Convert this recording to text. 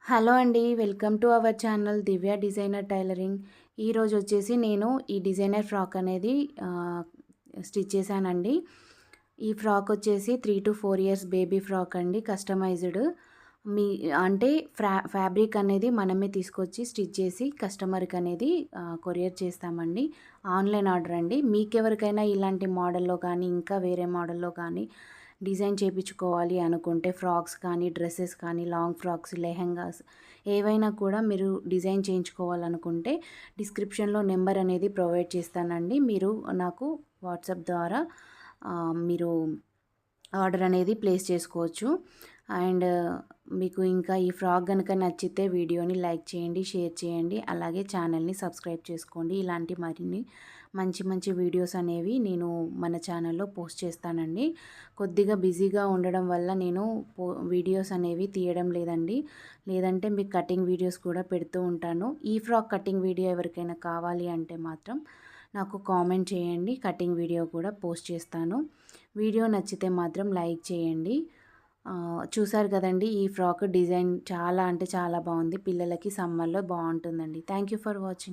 Hello అండి. Welcome to our channel Divya designer tailoring. ఈరోజు వచ్చేసి నేను ఈ డిజైనర్ ఫ్రాక్ అనేది స్టిచ్ చేశానండి. ఈ ఫ్రాక్ వచ్చేసి 3 to 4 ఇయర్స్ బేబీ ఫ్రాక్ అండి. కస్టమైజ్డ్ మీ అంటే ఫ్యాబ్రిక్ అనేది మనమే తీసుకొచ్చి స్టిచ్ చేసి కస్టమర్కి అనేది కొరియర్ చేస్తామండి. ఆన్లైన్ ఆర్డర్ అండి. మీకెవరికైనా ఇలాంటి మోడల్లో కానీ ఇంకా వేరే మోడల్లో కానీ డిజైన్ చేయించుకోవాలి అనుకుంటే ఫ్రాక్స్ కానీ డ్రెస్సెస్ కానీ లాంగ్ ఫ్రాక్స్ లెహెంగాస్ ఏవైనా కూడా మీరు డిజైన్ చేయించుకోవాలనుకుంటే డిస్క్రిప్షన్లో నెంబర్ అనేది ప్రొవైడ్ చేస్తానండి. మీరు నాకు వాట్సాప్ ద్వారా మీరు ఆర్డర్ అనేది ప్లేస్ చేసుకోవచ్చు. అండ్ మీకు ఇంకా ఈ ఫ్రాక్ కనుక నచ్చితే వీడియోని లైక్ చేయండి, షేర్ చేయండి, అలాగే ఛానల్ని సబ్స్క్రైబ్ చేసుకోండి. ఇలాంటి మరిన్ని మంచి మంచి వీడియోస్ అనేవి నేను మన ఛానల్లో పోస్ట్ చేస్తానండి. కొద్దిగా బిజీగా ఉండడం వల్ల నేను వీడియోస్ అనేవి తీయడం లేదండి. లేదంటే మీకు కటింగ్ వీడియోస్ కూడా పెడుతూ ఉంటాను. ఈ ఫ్రాక్ కటింగ్ వీడియో ఎవరికైనా కావాలి అంటే మాత్రం నాకు కామెంట్ చేయండి. కటింగ్ వీడియో కూడా పోస్ట్ చేస్తాను. వీడియో నచ్చితే మాత్రం లైక్ చేయండి. చూసారు కదండి, ఈ ఫ్రాక్ డిజైన్ చాలా అంటే చాలా బాగుంది. పిల్లలకి సమ్మర్లో బాగుంటుందండి. Thank you for watching.